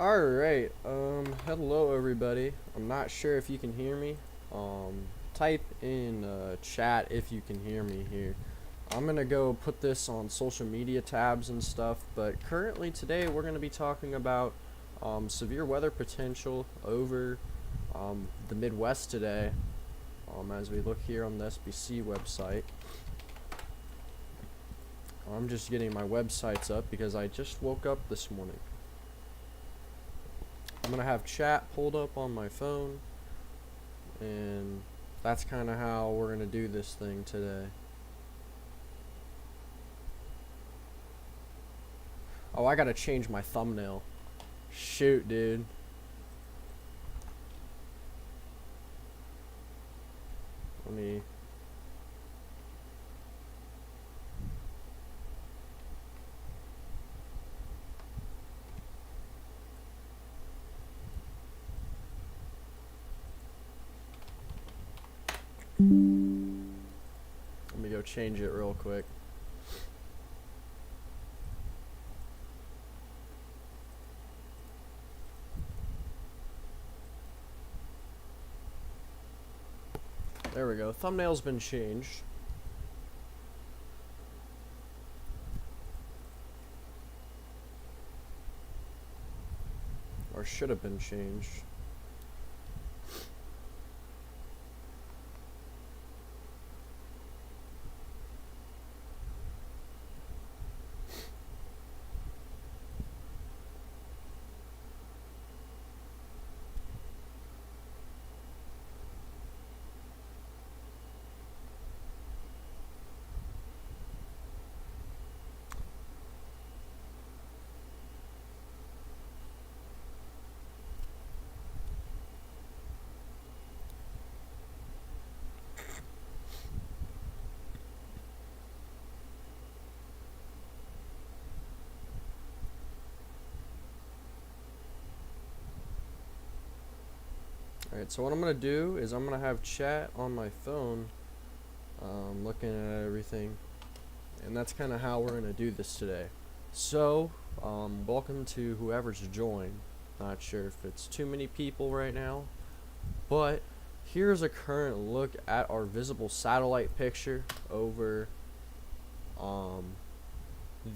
Alright, hello everybody. I'm not sure if you can hear me. Type in chat if you can hear me here. I'm gonna go put this on social media tabs and stuff, but currently today we're gonna be talking about severe weather potential over the Midwest today, as we look here on the SBC website. I'm just getting my websites up because I just woke up this morning. I'm gonna have chat pulled up on my phone, and that's kind of how we're gonna do this thing today. Oh, I gotta change my thumbnail. Shoot, dude. Let me... Let me go change it real quick. There we go. Thumbnail's been changed. Or should have been changed. Alright, so what I'm going to do is I'm going to have chat on my phone, looking at everything, and that's kind of how we're going to do this today. So, welcome to whoever's joined. Not sure if it's too many people right now, but here's a current look at our visible satellite picture over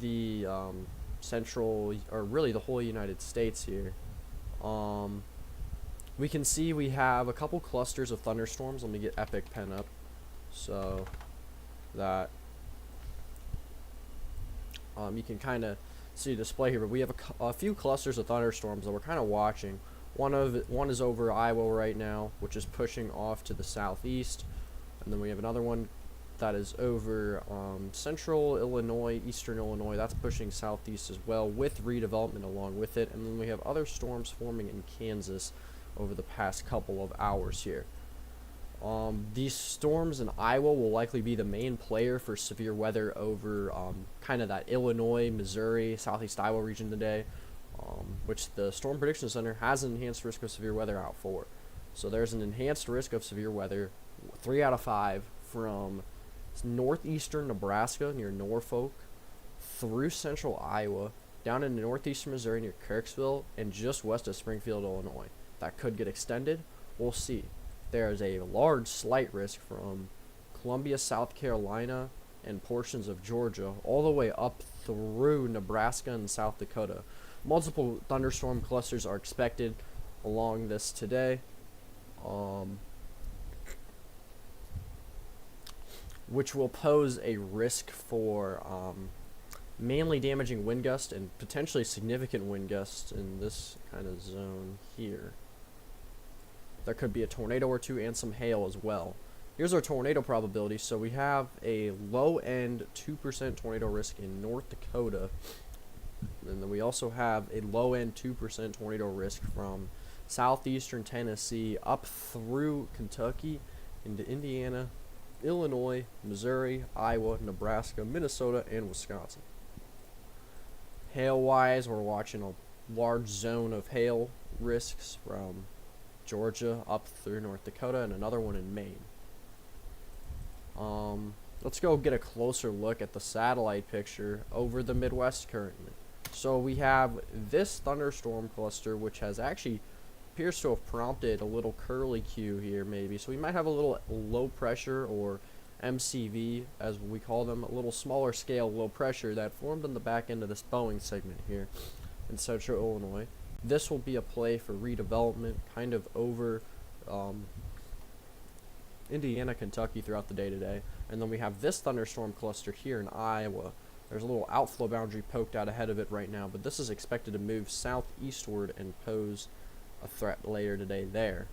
the central, or really the whole United States here. We can see we have a couple clusters of thunderstorms. Let me get Epic Pen up so that you can kind of see the display here. But we have a few clusters of thunderstorms that we're kind of watching. One is over Iowa right now, which is pushing off to the southeast, and then we have another one that is over central Illinois, eastern Illinois. That's pushing southeast as well, with redevelopment along with it. And then we have other storms forming in Kansas over the past couple of hours here. These storms in Iowa will likely be the main player for severe weather over kind of that Illinois, Missouri, southeast Iowa region today, which the Storm Prediction Center has an enhanced risk of severe weather out for. So there's an enhanced risk of severe weather, 3 out of 5, from northeastern Nebraska near Norfolk through central Iowa, down into northeastern Missouri near Kirksville, and just west of Springfield, Illinois. That could get extended. We'll see. There is a large slight risk from Columbia, South Carolina, and portions of Georgia, all the way up through Nebraska and South Dakota. Multiple thunderstorm clusters are expected along this today, which will pose a risk for mainly damaging wind gusts and potentially significant wind gusts in this kind of zone here. There could be a tornado or two and some hail as well. Here's our tornado probability. So we have a low end 2% tornado risk in North Dakota. And then we also have a low end 2% tornado risk from southeastern Tennessee up through Kentucky into Indiana, Illinois, Missouri, Iowa, Nebraska, Minnesota, and Wisconsin. Hail wise, we're watching a large zone of hail risks from Georgia up through North Dakota, and another one in Maine. Let's go get a closer look at the satellite picture over the Midwest currently. So we have this thunderstorm cluster, which has actually appears to have prompted a little curly Q here, maybe. So we might have a little low pressure, or MCV as we call them, a little smaller scale low pressure that formed on the back end of this Boeing segment here in central Illinois. This will be a play for redevelopment kind of over Indiana, Kentucky throughout the day today. And then we have this thunderstorm cluster here in Iowa. There's a little outflow boundary poked out ahead of it right now, but this is expected to move southeastward and pose a threat later today there.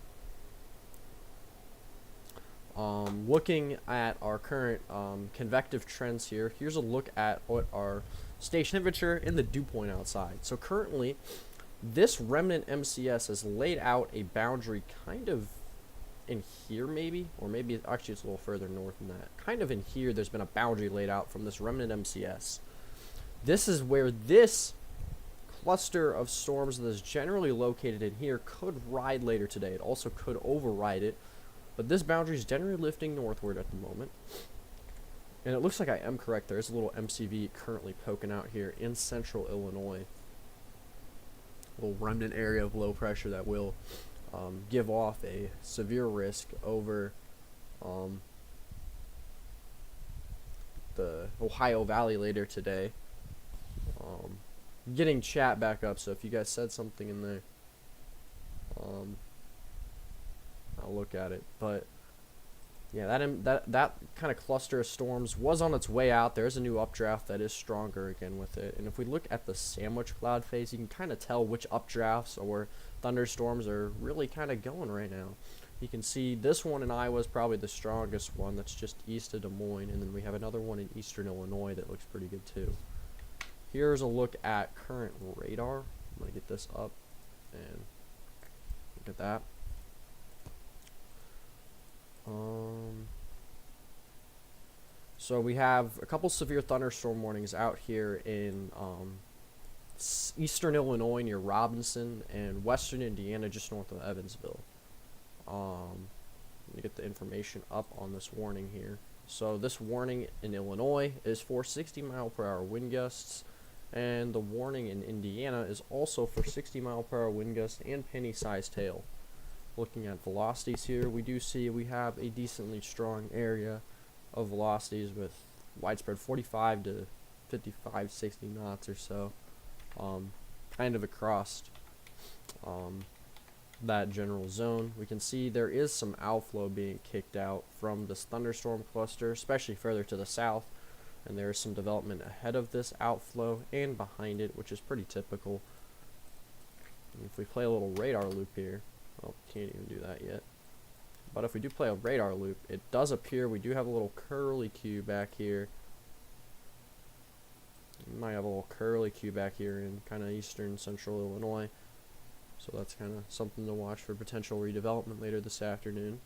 Looking at our current convective trends here, here's a look at what our station temperature and the dew point outside. So currently, this remnant MCS has laid out a boundary kind of in here maybe, or maybe actually it's a little further north than that. Kind of in here, there's been a boundary laid out from this remnant MCS. This is where this cluster of storms that is generally located in here could ride later today. It also could override it, but this boundary is generally lifting northward at the moment. And it looks like I am correct. There is a little MCV currently poking out here in central Illinois. A little remnant area of low pressure that will give off a severe risk over the Ohio Valley later today. Getting chat back up, so if you guys said something in there, I'll look at it. But yeah, that kind of cluster of storms was on its way out. There's a new updraft that is stronger again with it. And if we look at the sandwich cloud phase, you can kind of tell which updrafts or thunderstorms are really kind of going right now. You can see this one in Iowa is probably the strongest one. That's just east of Des Moines. And then we have another one in eastern Illinois that looks pretty good too. Here's a look at current radar. I'm going to get this up and look at that. So we have a couple severe thunderstorm warnings out here in eastern Illinois near Robinson and western Indiana just north of Evansville. Let me get the information up on this warning here. So this warning in Illinois is for 60-mile-per-hour wind gusts, and the warning in Indiana is also for 60-mile-per-hour wind gusts and penny-sized hail. Looking at velocities here, we do see we have a decently strong area of velocities with widespread 45 to 55, 60 knots or so, kind of across that general zone. We can see there is some outflow being kicked out from this thunderstorm cluster, especially further to the south, and there is some development ahead of this outflow and behind it, which is pretty typical. And if we play a little radar loop here, well, can't even do that yet. But if we do play a radar loop, it does appear we do have a little curly Q back here. We might have a little curly Q back here in kind of eastern central Illinois. So that's kind of something to watch for potential redevelopment later this afternoon.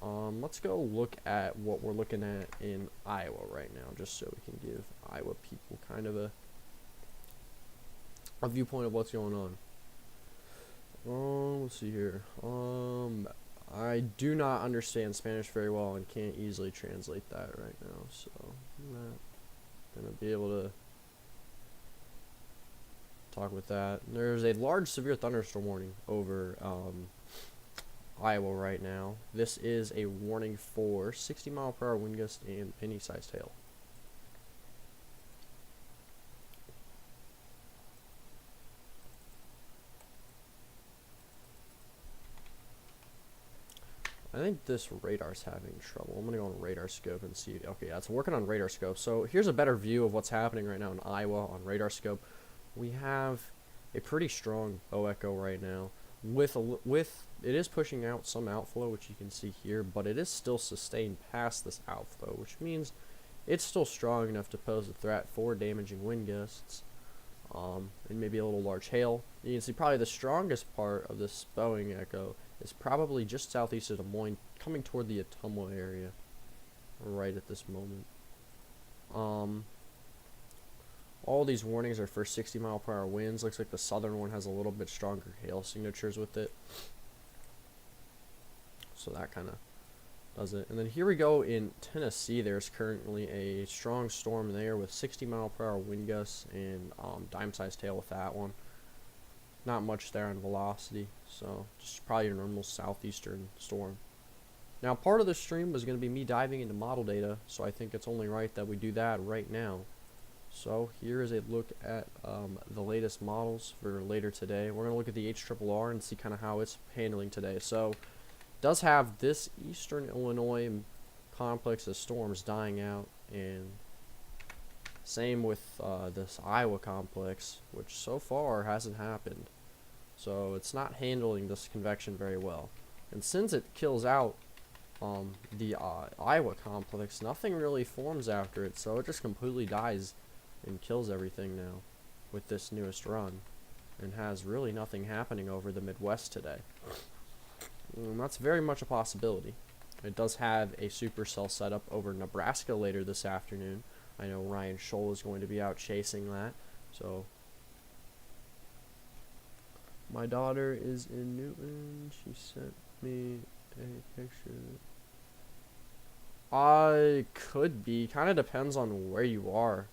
Let's go look at what we're looking at in Iowa right now, just so we can give Iowa people kind of a viewpoint of what's going on. Let's see here. I do not understand Spanish very well and can't easily translate that right now, so I'm not gonna be able to talk with that. There's a large severe thunderstorm warning over Iowa right now. This is a warning for 60-mile-per-hour wind gusts and penny-sized hail. I think this radar's having trouble. I'm going to go on radar scope and see. Okay, yeah, it's working on radar scope. So here's a better view of what's happening right now in Iowa on radar scope. We have a pretty strong bow echo right now. It is pushing out some outflow, which you can see here, but it is still sustained past this outflow, which means it's still strong enough to pose a threat for damaging wind gusts, and maybe a little large hail. You can see probably the strongest part of this Boeing echo is probably just southeast of Des Moines, coming toward the Ottumwa area right at this moment. All these warnings are for 60-mile-per-hour winds. Looks like the southern one has a little bit stronger hail signatures with it. So that kind of does it. And then here we go in Tennessee. There's currently a strong storm there with 60-mile-per-hour wind gusts and dime-sized tail with that one. Not much there on velocity, so just probably a normal southeastern storm. Now, part of the stream was going to be me diving into model data, so I think it's only right that we do that right now. So here is a look at the latest models for later today. We're going to look at the HRRR and see kind of how it's handling today. So it does have this eastern Illinois complex of storms dying out, and same with this Iowa complex, which so far hasn't happened. So it's not handling this convection very well. And since it kills out the Iowa complex, nothing really forms after it, so it just completely dies and kills everything now with this newest run, and has really nothing happening over the Midwest today. And that's very much a possibility. It does have a supercell setup over Nebraska later this afternoon. I know Ryan Scholl is going to be out chasing that. So my daughter is in Newton. She sent me a picture. I could be. Kind of depends on where you are.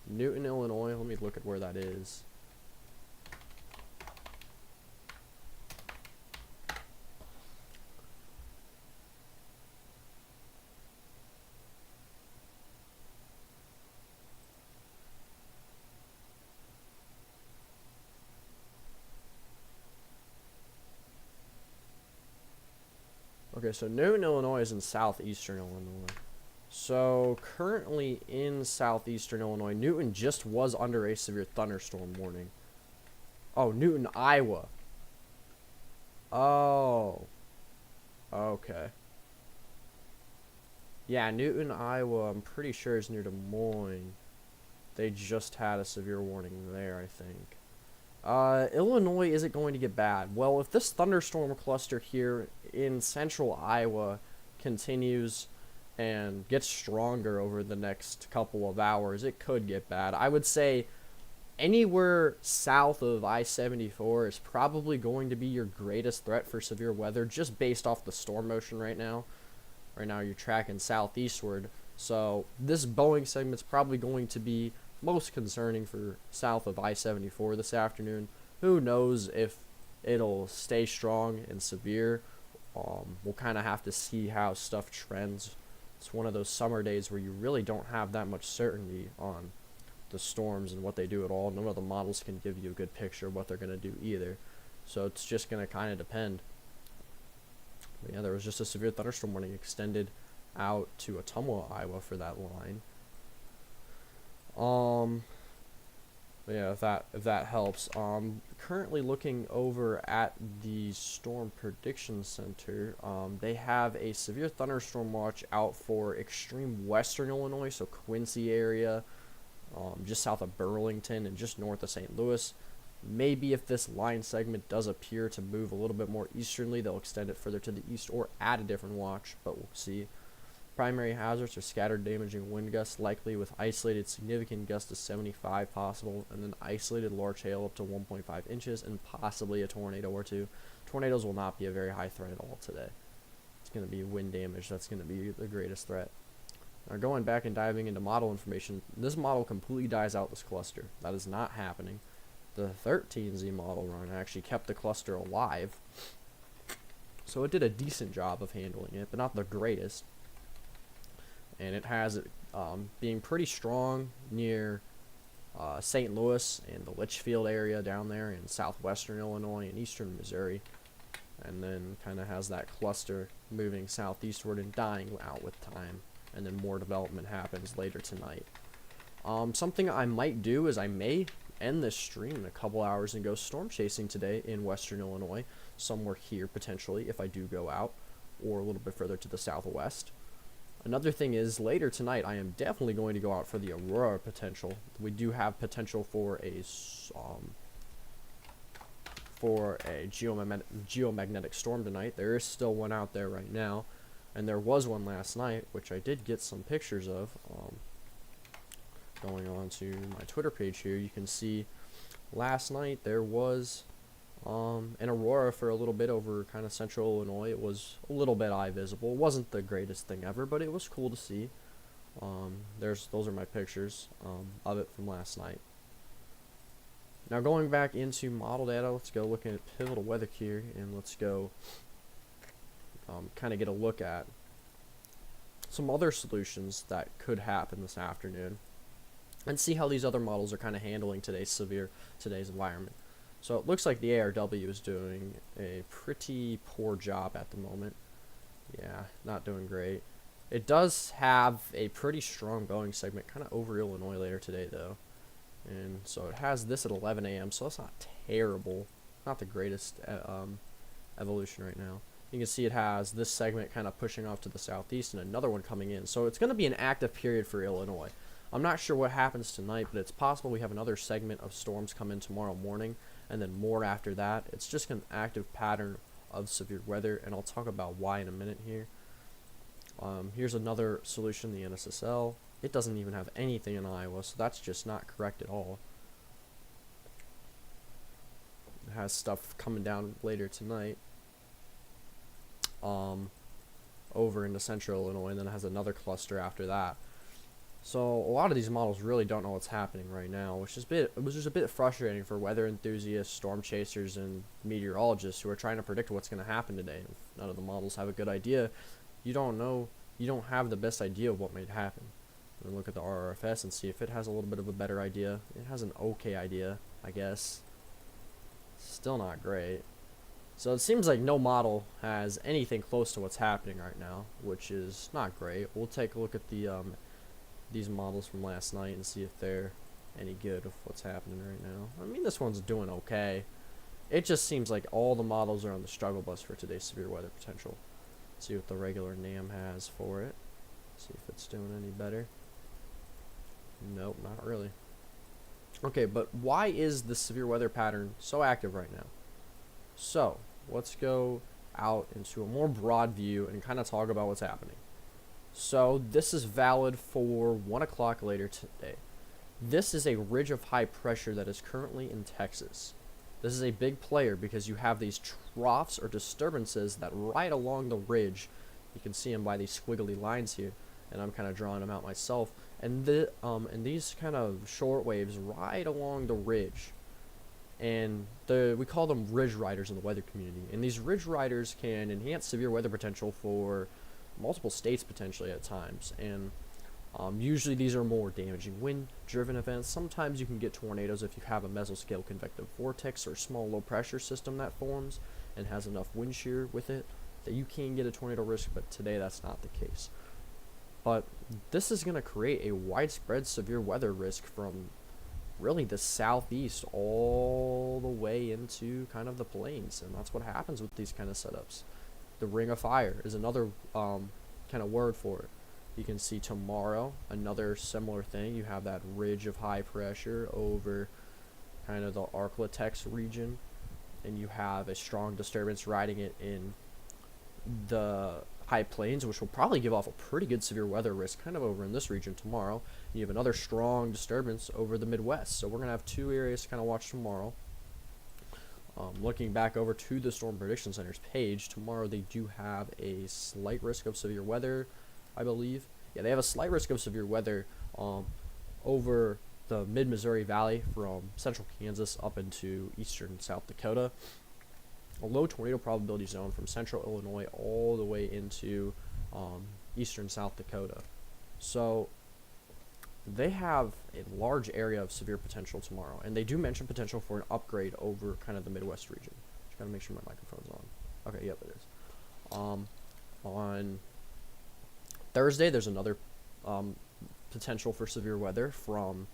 Newton, Illinois. Let me look at where that is. Okay, so Newton, Illinois is in southeastern Illinois. So currently in southeastern Illinois, Newton just was under a severe thunderstorm warning. Oh, Newton, Iowa. Oh. Okay. Yeah, Newton, Iowa, I'm pretty sure is near Des Moines. They just had a severe warning there, I think. Illinois, is it going to get bad? Well, if this thunderstorm cluster here in central Iowa continues and gets stronger over the next couple of hours, it could get bad. I would say anywhere south of I-74 is probably going to be your greatest threat for severe weather, just based off the storm motion right now. Right now you're tracking southeastward, so this Boeing segment's probably going to be most concerning for south of I-74 this afternoon. Who knows if it'll stay strong and severe. We'll kind of have to see how stuff trends. It's one of those summer days where you really don't have that much certainty on the storms and what they do at all. None of the models can give you a good picture of what they're going to do either. So it's just going to kind of depend. But yeah, there was just a severe thunderstorm warning extended out to Ottumwa, Iowa for that line. Yeah, if that helps. Currently looking over at the Storm Prediction Center, they have a severe thunderstorm watch out for extreme western Illinois, so Quincy area, just south of Burlington and just north of St. Louis. Maybe if this line segment does appear to move a little bit more easternly, they'll extend it further to the east or add a different watch, but we'll see. Primary hazards are scattered damaging wind gusts, likely with isolated significant gusts to 75 possible, and then isolated large hail up to 1.5 inches, and possibly a tornado or two. Tornadoes will not be a very high threat at all today. It's going to be wind damage. That's going to be the greatest threat. Now going back and diving into model information, this model completely dies out this cluster. That is not happening. The 13Z model run actually kept the cluster alive, so it did a decent job of handling it, but not the greatest. And it has it being pretty strong near St. Louis and the Litchfield area down there in southwestern Illinois and eastern Missouri, and then kind of has that cluster moving southeastward and dying out with time, and then more development happens later tonight. Something I might do is I may end this stream in a couple hours and go storm chasing today in western Illinois, somewhere here potentially if I do go out, or a little bit further to the southwest. Another thing is, later tonight, I am definitely going to go out for the Aurora potential. We do have potential for a geomagnetic storm tonight. There is still one out there right now, and there was one last night, which I did get some pictures of. Going on to my Twitter page here, you can see last night there was And Aurora for a little bit over kind of central Illinois. It was a little bit eye visible. It wasn't the greatest thing ever, but it was cool to see. Those are my pictures of it from last night. Now going back into model data, let's go look at pivotal weather here, and let's go kind of get a look at some other solutions that could happen this afternoon, and see how these other models are kind of handling today's environment. So it looks like the ARW is doing a pretty poor job at the moment. Yeah, not doing great. It does have a pretty strong going segment kind of over Illinois later today though. And so it has this at 11 a.m. so that's not terrible. Not the greatest evolution right now. You can see it has this segment kind of pushing off to the southeast and another one coming in. So it's going to be an active period for Illinois. I'm not sure what happens tonight, but it's possible we have another segment of storms come in tomorrow morning, and then more after that. It's just an active pattern of severe weather, and I'll talk about why in a minute here. Here's another solution, the NSSL. It doesn't even have anything in Iowa, so that's just not correct at all. It has stuff coming down later tonight over into central Illinois, and then it has another cluster after that. So a lot of these models really don't know what's happening right now, which is just a bit frustrating for weather enthusiasts, storm chasers, and meteorologists who are trying to predict what's going to happen today. If none of the models have a good idea, you don't have the best idea of what might happen. And look at the RRFS and see if it has a little bit of a better idea. It has an okay idea, I guess. Still not great. So it seems like no model has anything close to what's happening right now, which is not great. We'll take a look at the these models from last night and see if they're any good of what's happening right now. I mean, this one's doing okay. It just seems like all the models are on the struggle bus for today's severe weather potential. Let's see what the regular NAM has for it. See if it's doing any better. Nope, not really. Okay, but why is the severe weather pattern so active right now? So let's go out into a more broad view and kind of talk about what's happening. So this is valid for 1 o'clock later today. This is a ridge of high pressure that is currently in Texas. This is a big player because you have these troughs or disturbances that ride along the ridge. You can see them by these squiggly lines here, and I'm kind of drawing them out myself. And these kind of short waves ride along the ridge, and we call them ridge riders in the weather community. And these ridge riders can enhance severe weather potential for multiple states potentially at times, and usually these are more damaging wind-driven events. Sometimes you can get tornadoes if you have a mesoscale convective vortex or small low-pressure system that forms and has enough wind shear with it that you can get a tornado risk, but today that's not the case. But this is going to create a widespread severe weather risk from really the southeast all the way into kind of the plains, and that's what happens with these kind of setups. The ring of fire is another kind of word for it. You can see tomorrow another similar thing. You have that ridge of high pressure over kind of the Arklatex region, and you have a strong disturbance riding it in the high plains, which will probably give off a pretty good severe weather risk kind of over in this region tomorrow. You have another strong disturbance over the Midwest, so we're going to have two areas to kind of watch tomorrow. Looking back over to the Storm Prediction Center's page, tomorrow they do have a slight risk of severe weather, I believe. Yeah, they have a slight risk of severe weather over the mid-Missouri Valley from central Kansas up into eastern South Dakota. A low tornado probability zone from central Illinois all the way into eastern South Dakota. So they have a large area of severe potential tomorrow, and they do mention potential for an upgrade over kind of the Midwest region. Just gotta make sure my microphone's on. Okay, yep, it is. On Thursday, there's another potential for severe weather from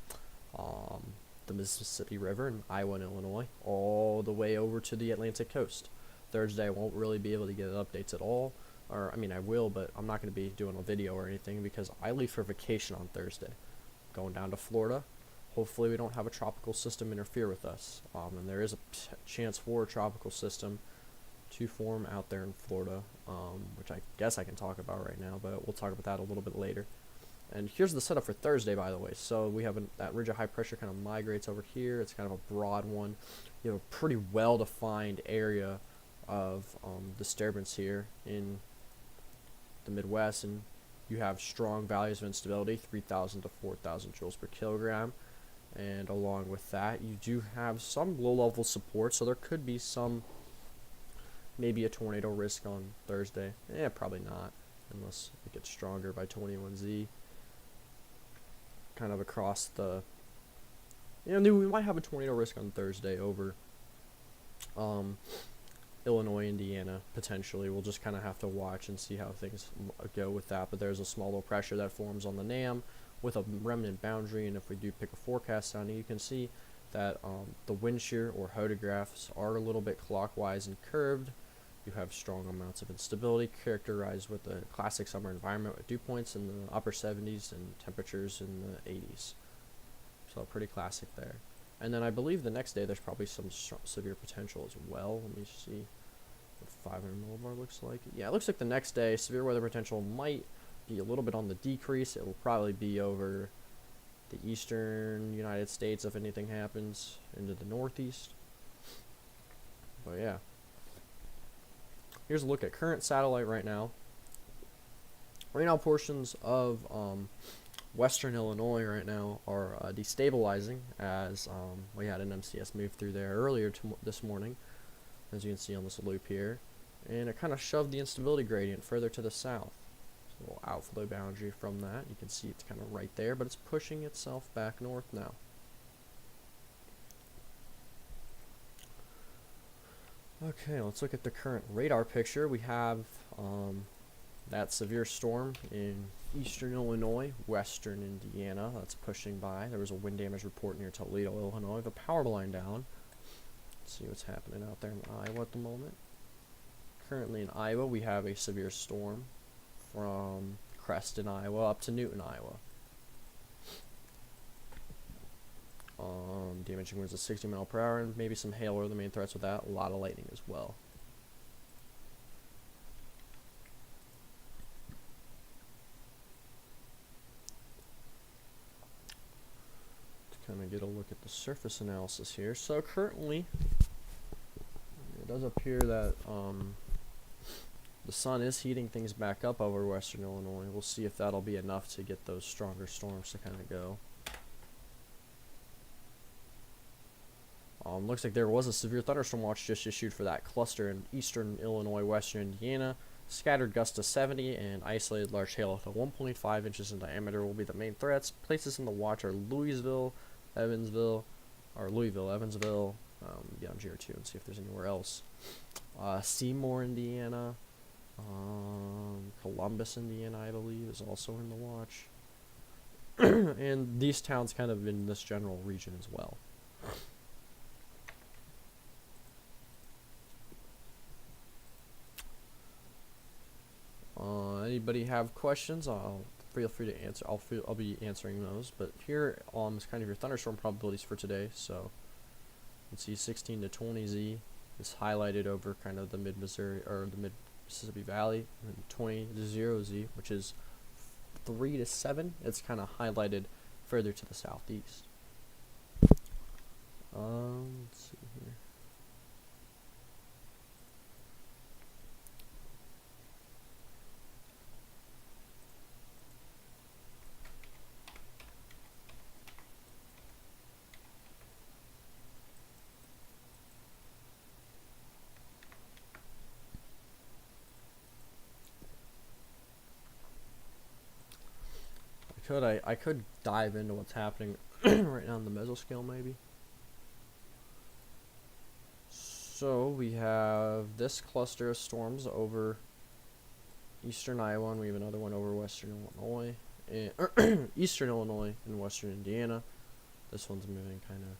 the Mississippi River in Iowa and Illinois all the way over to the Atlantic coast. Thursday, I won't really be able to get updates at all. Or, I mean, I will, but I'm not going to be doing a video or anything because I leave for vacation on Thursday. Going down to Florida. Hopefully we don't have a tropical system interfere with us. And there is a chance for a tropical system to form out there in Florida, which I guess I can talk about right now, but we'll talk about that a little bit later. And here's the setup for Thursday, by the way. So we have that ridge of high pressure kind of migrates over here. It's kind of a broad one you have a pretty well-defined area of disturbance here in the Midwest, and you have strong values of instability, 3,000 to 4,000 joules per kilogram. And along with that, you do have some low-level support, so there could be some, maybe a tornado risk on Thursday. Probably not, unless it gets stronger by 21Z. Kind of across the, we might have a tornado risk on Thursday over Illinois, Indiana, potentially. We'll just kind of have to watch and see how things go with that. But there's a small low pressure that forms on the NAM with a remnant boundary, and if we do pick a forecast sounding, you can see that the wind shear or hodographs are a little bit clockwise and curved. You have strong amounts of instability characterized with a classic summer environment with dew points in the upper 70s and temperatures in the 80s. So pretty classic there. And then I believe the next day there's probably some severe potential as well. Let me see what 500 millibar looks like. Yeah, it looks like the next day severe weather potential might be a little bit on the decrease. It will probably be over the eastern United States if anything happens, into the northeast. But yeah, here's a look at current satellite right now. Right now, portions of western Illinois right now are destabilizing, as we had an MCS move through there earlier this morning, as you can see on this loop here, and it kind of shoved the instability gradient further to the south. So a little outflow boundary from that. You can see it's kind of right there, but it's pushing itself back north now. Okay, let's look at the current radar picture. We have that severe storm in eastern Illinois, western Indiana, that's pushing by. There was a wind damage report near Toledo, Illinois. The power line down. Let's see what's happening out there in Iowa at the moment. Currently in Iowa, we have a severe storm from Creston, Iowa, up to Newton, Iowa. Damaging winds at 60 miles per hour, and maybe some hail are the main threats with that. A lot of lightning as well. Kind of get a look at the surface analysis here. So currently, it does appear that the sun is heating things back up over western Illinois. We'll see if that'll be enough to get those stronger storms to kind of go. Looks like there was a severe thunderstorm watch just issued for that cluster in eastern Illinois, western Indiana. Scattered gusts to 70 and isolated large hail to 1.5 inches in diameter will be the main threats. Places in the watch are Louisville, Evansville, get on GR2 and see if there's anywhere else. Seymour, Indiana, Columbus, Indiana, I believe, is also in the watch. And these towns kind of in this general region as well. Anybody have questions? Feel free to answer. I'll be answering those. But here is kind of your thunderstorm probabilities for today. So you can see 16 to 20 Z is highlighted over kind of the mid-Missouri or the mid-Mississippi Valley, and 20 to 0 Z, which is 3 to 7. It's kind of highlighted further to the southeast. Let's see here. I could dive into what's happening right now on the mesoscale maybe. So we have this cluster of storms over eastern Iowa, and we have another one over western Illinois, and eastern Illinois and western Indiana. This one's moving kind of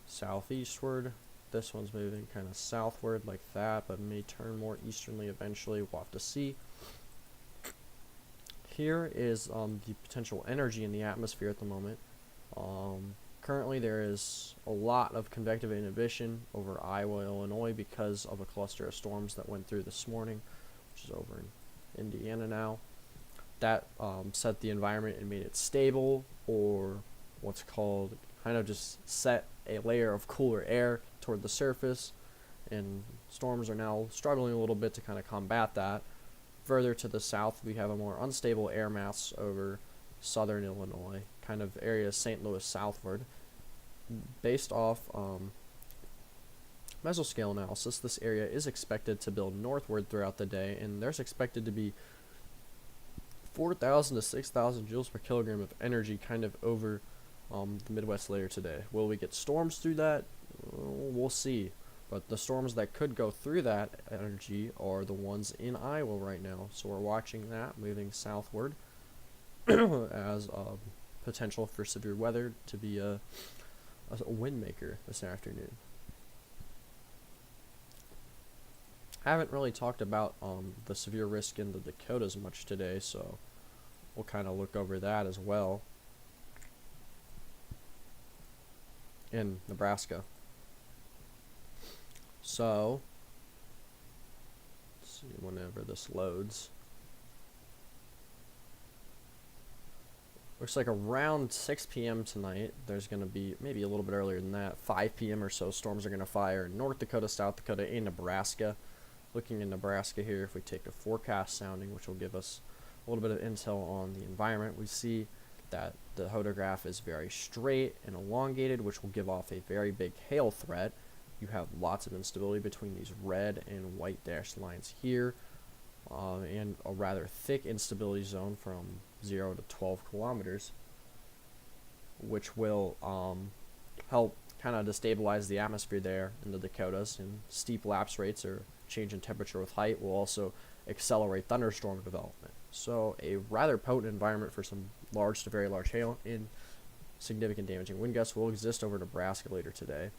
southeastward. This one's moving kind of southward like that, but may turn more easterly eventually. We'll have to see. Here is the potential energy in the atmosphere at the moment. Currently there is a lot of convective inhibition over Iowa, Illinois because of a cluster of storms that went through this morning, which is over in Indiana now. that set the environment and made it stable, or what's called kind of just set a layer of cooler air toward the surface, and storms are now struggling a little bit to kind of combat that. Further to the south, we have a more unstable air mass over southern Illinois, kind of area St. Louis southward. Based off mesoscale analysis, this area is expected to build northward throughout the day, and there's expected to be 4,000 to 6,000 joules per kilogram of energy kind of over the Midwest layer today. Will we get storms through that? We'll see. But the storms that could go through that energy are the ones in Iowa right now. So we're watching that moving southward as potential for severe weather to be a wind maker this afternoon. Haven't really talked about the severe risk in the Dakotas much today, so we'll kind of look over that as well. In Nebraska. So, let's see whenever this loads. Looks like around 6 p.m. tonight, there's going to be, maybe a little bit earlier than that, 5 p.m. or so, storms are going to fire in North Dakota, South Dakota, and Nebraska. Looking in Nebraska here, if we take a forecast sounding, which will give us a little bit of intel on the environment, we see that the hodograph is very straight and elongated, which will give off a very big hail threat. You have lots of instability between these red and white dashed lines here, and a rather thick instability zone from 0 to 12 kilometers, which will help kind of destabilize the atmosphere there in the Dakotas, and steep lapse rates or change in temperature with height will also accelerate thunderstorm development. So a rather potent environment for some large to very large hail and significant damaging wind gusts will exist over Nebraska later today.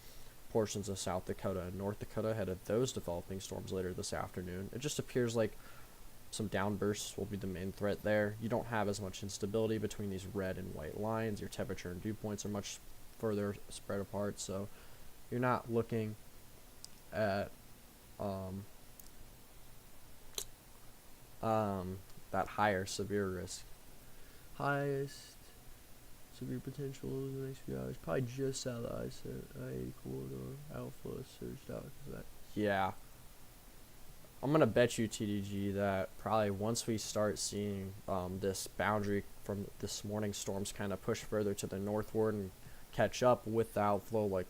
Portions of South Dakota and North Dakota ahead of those developing storms later this afternoon. It just appears like some downbursts will be the main threat there. You don't have as much instability between these red and white lines. Your temperature and dew points are much further spread apart, so you're not looking at that higher severe risk. Highest severe potential in the next few hours, probably just south of I-80 corridor. Alpha surged out because of that. Yeah, I'm gonna bet you, TDG, that probably once we start seeing this boundary from this morning's storms kind of push further to the northward and catch up with the outflow, like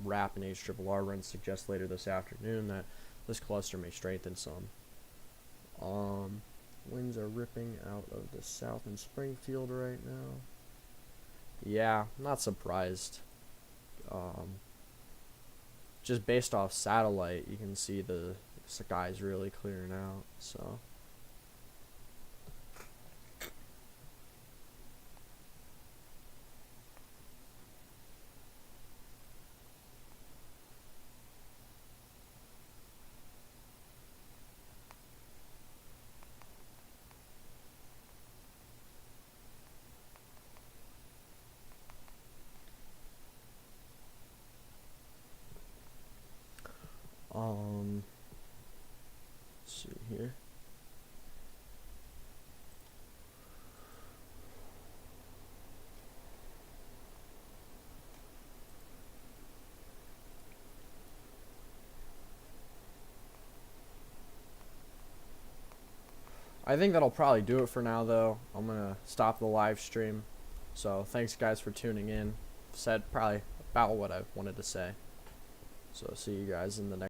RAP and HRRR runs suggest later this afternoon, that this cluster may strengthen some. Winds are ripping out of the south in Springfield right now. Yeah, not surprised. Just based off satellite, you can see the sky's really clearing out, so. Let's see here. I think that'll probably do it for now, though. I'm gonna stop the live stream. So thanks guys for tuning in. Said probably about what I wanted to say. So see you guys in the next